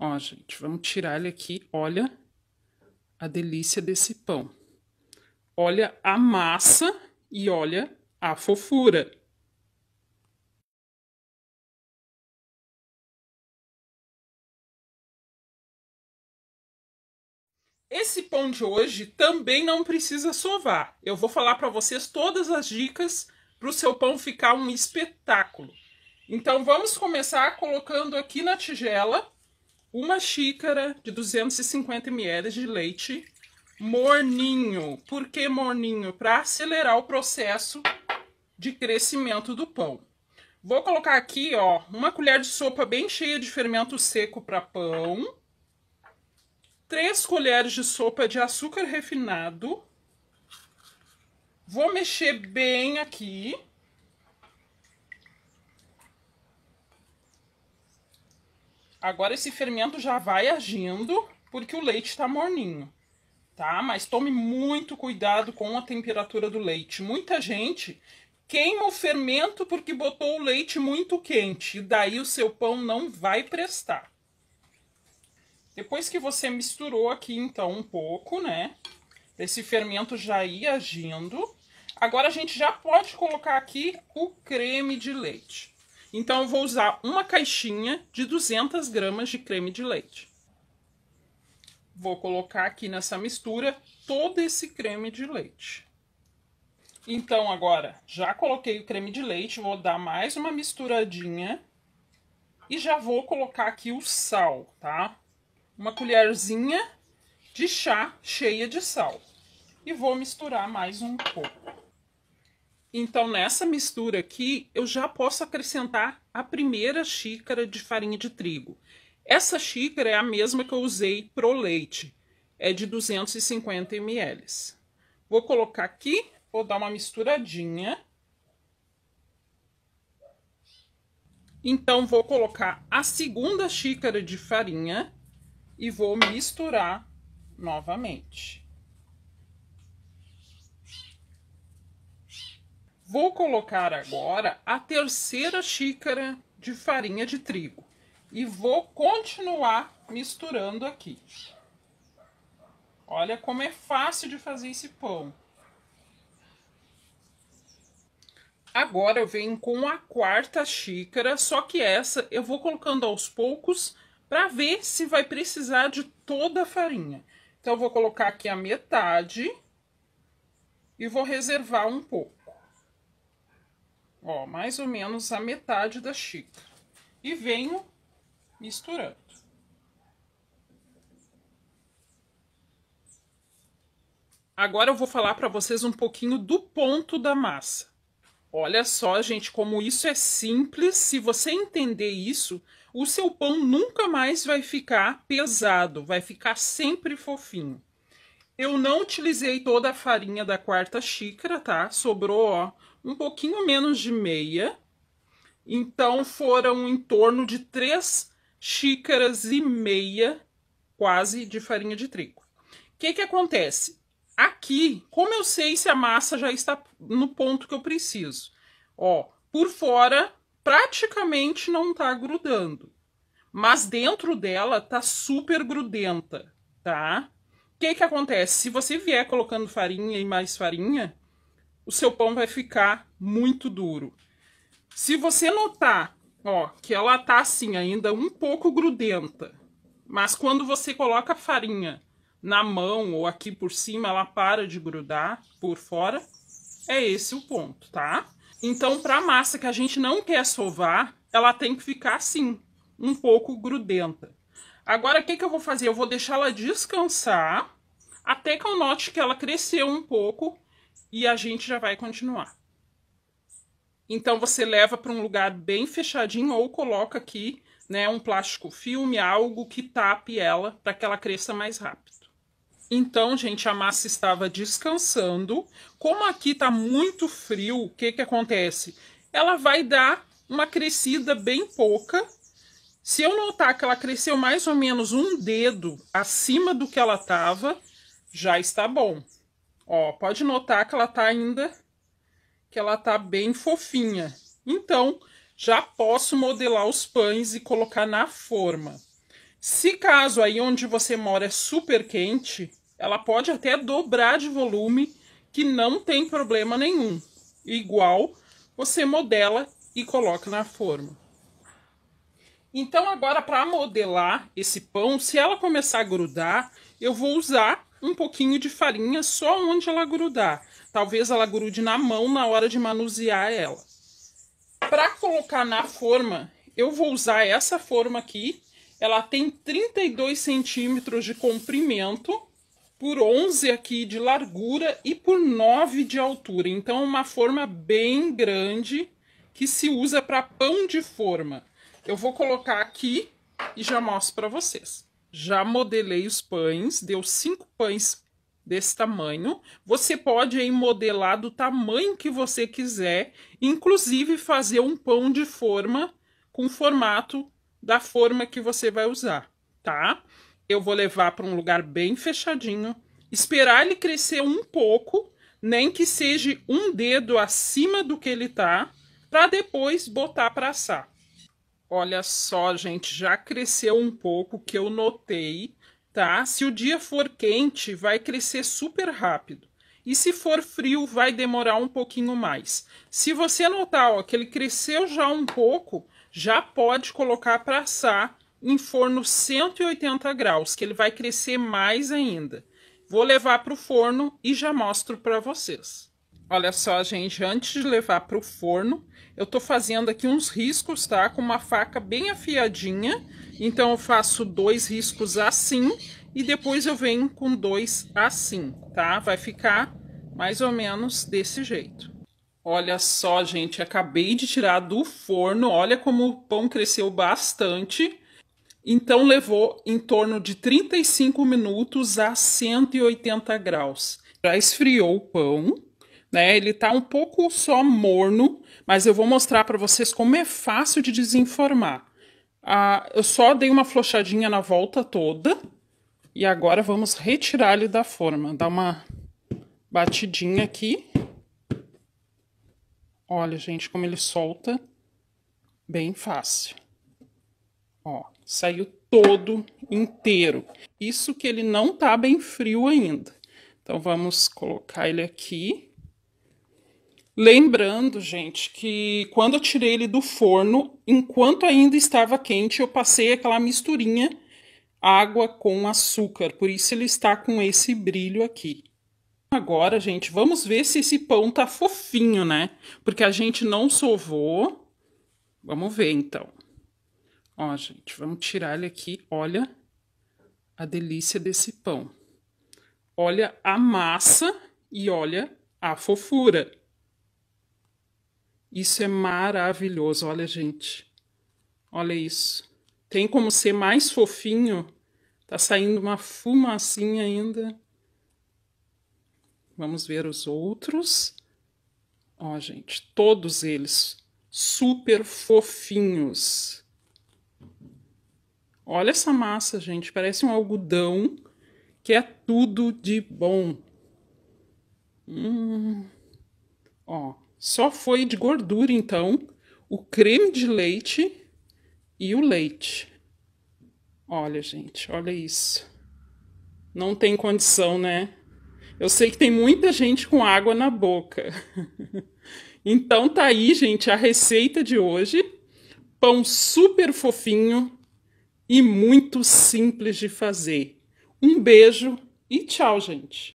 Ó, gente, vamos tirar ele aqui. Olha a delícia desse pão. Olha a massa e olha a fofura. Esse pão de hoje também não precisa sovar. Eu vou falar para vocês todas as dicas para o seu pão ficar um espetáculo. Então vamos começar colocando aqui na tigela uma xícara de 250 ml de leite morninho. Por que morninho? Para acelerar o processo de crescimento do pão. Vou colocar aqui, ó, uma colher de sopa bem cheia de fermento seco para pão. 3 colheres de sopa de açúcar refinado. Vou mexer bem aqui. Agora esse fermento já vai agindo, porque o leite está morninho, tá? Mas tome muito cuidado com a temperatura do leite. Muita gente queima o fermento porque botou o leite muito quente, e daí o seu pão não vai prestar. Depois que você misturou aqui, então, um pouco, né? Esse fermento já ir agindo. Agora a gente já pode colocar aqui o creme de leite. Então eu vou usar uma caixinha de 200 gramas de creme de leite. Vou colocar aqui nessa mistura todo esse creme de leite. Então agora já coloquei o creme de leite, vou dar mais uma misturadinha. E já vou colocar aqui o sal, tá? Uma colherzinha de chá cheia de sal. E vou misturar mais um pouco. Então, nessa mistura aqui, eu já posso acrescentar a primeira xícara de farinha de trigo. Essa xícara é a mesma que eu usei pro leite. É de 250 ml. Vou colocar aqui, vou dar uma misturadinha. Então, vou colocar a segunda xícara de farinha e vou misturar novamente. Vou colocar agora a terceira xícara de farinha de trigo e vou continuar misturando aqui. Olha como é fácil de fazer esse pão. Agora eu venho com a quarta xícara, só que essa eu vou colocando aos poucos para ver se vai precisar de toda a farinha. Então eu vou colocar aqui a metade e vou reservar um pouco. Ó, mais ou menos a metade da xícara. E venho misturando. Agora eu vou falar para vocês um pouquinho do ponto da massa. Olha só, gente, como isso é simples. Se você entender isso, o seu pão nunca mais vai ficar pesado, vai ficar sempre fofinho. Eu não utilizei toda a farinha da quarta xícara, tá? Sobrou, ó, um pouquinho menos de meia. Então, foram em torno de 3 xícaras e meia, quase, de farinha de trigo. O que que acontece? Aqui, como eu sei se a massa já está no ponto que eu preciso? Ó, por fora, praticamente não tá grudando. Mas dentro dela tá super grudenta, tá? O que que acontece? Se você vier colocando farinha e mais farinha, o seu pão vai ficar muito duro. Se você notar, ó, que ela tá assim ainda um pouco grudenta, mas quando você coloca a farinha na mão ou aqui por cima, ela para de grudar por fora, é esse o ponto, tá? Então, para a massa que a gente não quer sovar, ela tem que ficar assim, um pouco grudenta. Agora, o que que eu vou fazer? Eu vou deixar ela descansar até que eu note que ela cresceu um pouco e a gente já vai continuar. Então, você leva para um lugar bem fechadinho ou coloca aqui, né, um plástico filme, algo que tape ela para que ela cresça mais rápido. Então, gente, a massa estava descansando. Como aqui tá muito frio, o que que acontece? Ela vai dar uma crescida bem pouca. Se eu notar que ela cresceu mais ou menos um dedo acima do que ela estava, já está bom. Ó, pode notar que ela tá ainda, que ela tá bem fofinha. Então, já posso modelar os pães e colocar na forma. Se caso aí onde você mora é super quente, ela pode até dobrar de volume, que não tem problema nenhum. Igual você modela e coloca na forma. Então agora para modelar esse pão, se ela começar a grudar, eu vou usar um pouquinho de farinha só onde ela grudar. Talvez ela grude na mão na hora de manusear ela. Para colocar na forma, eu vou usar essa forma aqui. Ela tem 32 centímetros de comprimento, por 11 aqui de largura e por 9 de altura. Então, uma forma bem grande que se usa para pão de forma. Eu vou colocar aqui e já mostro para vocês. Já modelei os pães, deu 5 pães desse tamanho. Você pode aí modelar do tamanho que você quiser, inclusive fazer um pão de forma com o formato da forma que você vai usar, tá? Eu vou levar para um lugar bem fechadinho, esperar ele crescer um pouco, nem que seja um dedo acima do que ele tá, para depois botar para assar. Olha só, gente, já cresceu um pouco, que eu notei, tá? Se o dia for quente, vai crescer super rápido. E se for frio, vai demorar um pouquinho mais. Se você notar, ó, que ele cresceu já um pouco, já pode colocar para assar em forno 180 graus, que ele vai crescer mais ainda. Vou levar para o forno e já mostro para vocês. Olha só, gente, antes de levar para o forno, eu tô fazendo aqui uns riscos, tá? Com uma faca bem afiadinha. Então, eu faço 2 riscos assim e depois eu venho com 2 assim, tá? Vai ficar mais ou menos desse jeito. Olha só, gente, acabei de tirar do forno. Olha como o pão cresceu bastante. Então, levou em torno de 35 minutos a 180 graus. Já esfriou o pão, né? Ele tá um pouco só morno, mas eu vou mostrar para vocês como é fácil de desenformar. Eu só dei uma flochadinha na volta toda e agora vamos retirar ele da forma. Dá uma batidinha aqui. Olha, gente, como ele solta. Bem fácil. Ó, saiu todo inteiro. Isso que ele não tá bem frio ainda. Então, vamos colocar ele aqui. Lembrando, gente, que quando eu tirei ele do forno, enquanto ainda estava quente, eu passei aquela misturinha água com açúcar. Por isso ele está com esse brilho aqui. Agora, gente, vamos ver se esse pão tá fofinho, né? Porque a gente não sovou. Vamos ver, então. Ó, gente, vamos tirar ele aqui. Olha a delícia desse pão. Olha a massa e olha a fofura. Isso é maravilhoso, olha, gente. Olha isso. Tem como ser mais fofinho? Tá saindo uma fumacinha ainda. Vamos ver os outros. Ó, gente, todos eles super fofinhos. Olha essa massa, gente. Parece um algodão, que é tudo de bom. Ó. Só foi de gordura, então, o creme de leite e o leite. Olha, gente, olha isso. Não tem condição, né? Eu sei que tem muita gente com água na boca. Então, tá aí, gente, a receita de hoje. Pão super fofinho e muito simples de fazer. Um beijo e tchau, gente.